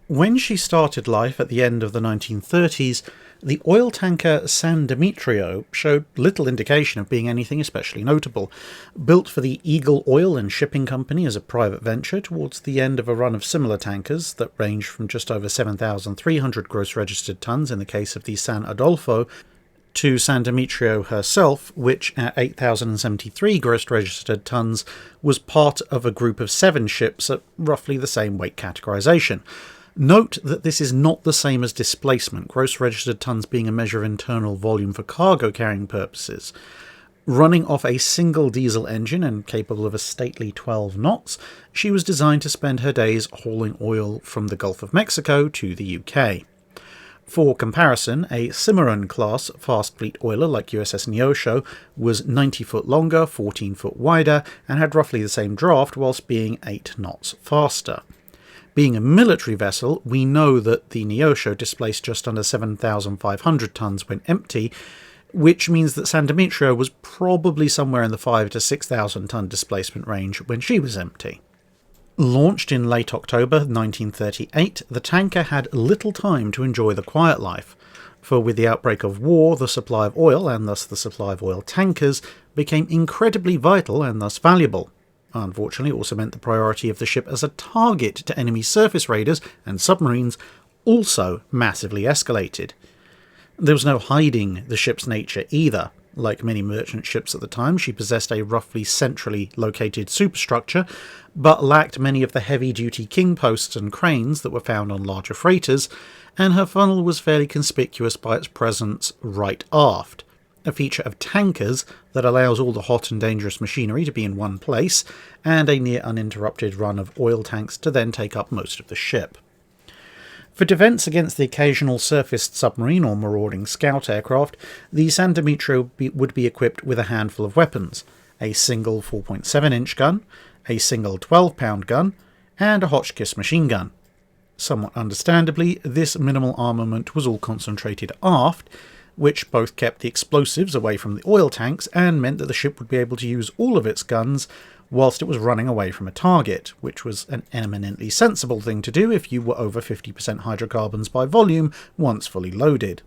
When she started life at the end of the 1930s, the oil tanker San Demetrio showed little indication of being anything especially notable. Built for the Eagle Oil and Shipping Company as a private venture towards the end of a run of similar tankers that ranged from just over 7,300 gross registered tons in the case of the San Adolfo to San Demetrio herself, which at 8,073 gross registered tons was part of a group of 7 ships at roughly the same weight categorization. Note that this is not the same as displacement, gross registered tons being a measure of internal volume for cargo carrying purposes. Running off a single diesel engine and capable of a stately 12 knots, she was designed to spend her days hauling oil from the Gulf of Mexico to the UK. For comparison, a Cimarron-class fast fleet oiler like USS Neosho was 90 foot longer, 14 foot wider, and had roughly the same draft whilst being 8 knots faster. Being a military vessel, we know that the Neosho displaced just under 7,500 tons when empty, which means that San Demetrio was probably somewhere in the 5,000 to 6,000 ton displacement range when she was empty. Launched in late October 1938, the tanker had little time to enjoy the quiet life, for with the outbreak of war, the supply of oil, and thus the supply of oil tankers, became incredibly vital and thus valuable. Unfortunately, it also meant the priority of the ship as a target to enemy surface raiders and submarines also massively escalated. There was no hiding the ship's nature either. Like many merchant ships at the time, she possessed a roughly centrally located superstructure, but lacked many of the heavy-duty king posts and cranes that were found on larger freighters, and her funnel was fairly conspicuous by its presence right aft, a feature of tankers that allows all the hot and dangerous machinery to be in one place, and a near uninterrupted run of oil tanks to then take up most of the ship. For defence against the occasional surfaced submarine or marauding scout aircraft, the San Demetrio would be equipped with a handful of weapons: a single 4.7-inch gun, a single 12-pound gun, and a Hotchkiss machine gun. Somewhat understandably, this minimal armament was all concentrated aft, which both kept the explosives away from the oil tanks and meant that the ship would be able to use all of its guns whilst it was running away from a target, which was an eminently sensible thing to do if you were over 50% hydrocarbons by volume once fully loaded.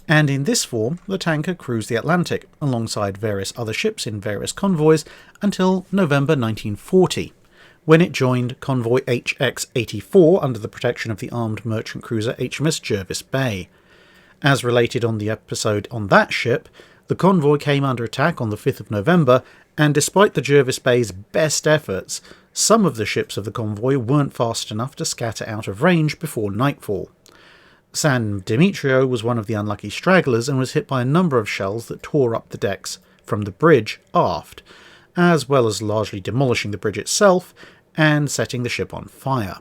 And in this form, the tanker cruised the Atlantic alongside various other ships in various convoys until November 1940, when it joined convoy HX-84 under the protection of the armed merchant cruiser HMS Jervis Bay. As related on the episode on that ship, the convoy came under attack on the 5th of November, and despite the Jervis Bay's best efforts, some of the ships of the convoy weren't fast enough to scatter out of range before nightfall. San Demetrio was one of the unlucky stragglers and was hit by a number of shells that tore up the decks from the bridge aft, as well as largely demolishing the bridge itself and setting the ship on fire.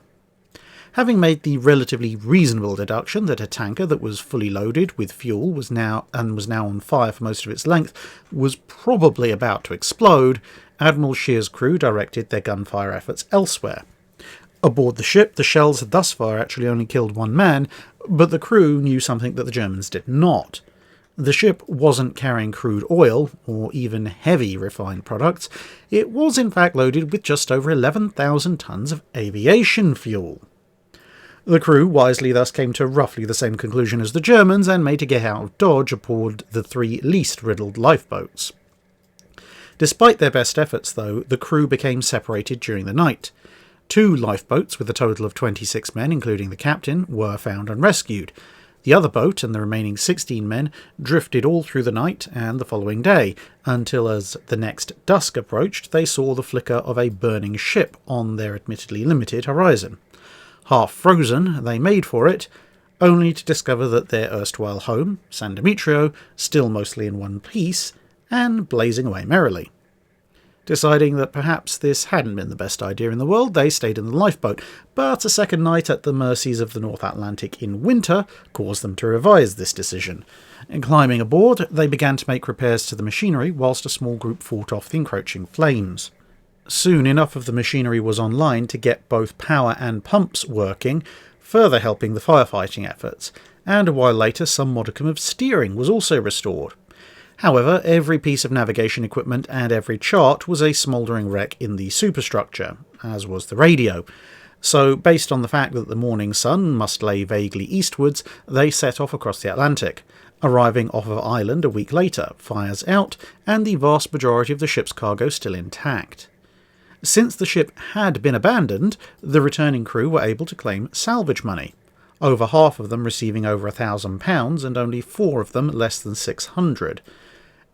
Having made the relatively reasonable deduction that a tanker that was fully loaded with fuel was now on fire for most of its length was probably about to explode, Admiral Scheer's crew directed their gunfire efforts elsewhere. Aboard the ship, the shells had thus far actually only killed one man, but the crew knew something that the Germans did not. The ship wasn't carrying crude oil, or even heavy refined products. It was in fact loaded with just over 11,000 tons of aviation fuel. The crew wisely thus came to roughly the same conclusion as the Germans and made to get out of Dodge aboard the 3 least riddled lifeboats. Despite their best efforts, though, the crew became separated during the night. 2 lifeboats with a total of 26 men, including the captain, were found and rescued. The other boat and the remaining 16 men drifted all through the night and the following day, until as the next dusk approached they saw the flicker of a burning ship on their admittedly limited horizon. Half frozen, they made for it, only to discover that their erstwhile home, San Demetrio, still mostly in one piece, and blazing away merrily. Deciding that perhaps this hadn't been the best idea in the world, they stayed in the lifeboat, but a second night at the mercies of the North Atlantic in winter caused them to revise this decision. And climbing aboard, they began to make repairs to the machinery whilst a small group fought off the encroaching flames. Soon enough of the machinery was online to get both power and pumps working, further helping the firefighting efforts, and a while later some modicum of steering was also restored. However, every piece of navigation equipment and every chart was a smouldering wreck in the superstructure, as was the radio. So, based on the fact that the morning sun must lay vaguely eastwards, they set off across the Atlantic. Arriving off of Ireland a week later, fires out, and the vast majority of the ship's cargo still intact. Since the ship had been abandoned, the returning crew were able to claim salvage money, over half of them receiving over £1,000 and only 4 of them less than 600.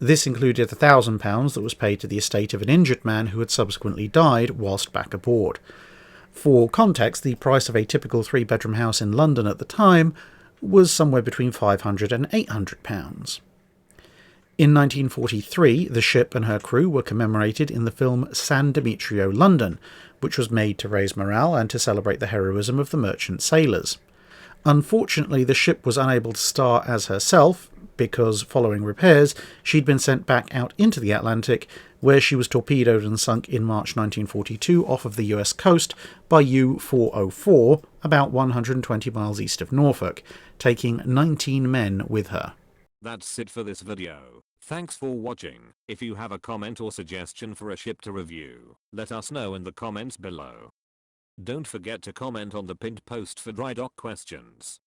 This included £1,000 that was paid to the estate of an injured man who had subsequently died whilst back aboard. For context, the price of a typical 3-bedroom house in London at the time was somewhere between £500 and £800. In 1943, the ship and her crew were commemorated in the film San Demetrio, London, which was made to raise morale and to celebrate the heroism of the merchant sailors. Unfortunately, the ship was unable to star as herself because, following repairs, she'd been sent back out into the Atlantic, where she was torpedoed and sunk in March 1942 off of the US coast by U-404, about 120 miles east of Norfolk, taking 19 men with her. That's it for this video. Thanks for watching. If you have a comment or suggestion for a ship to review, let us know in the comments below. Don't forget to comment on the pinned post for dry dock questions.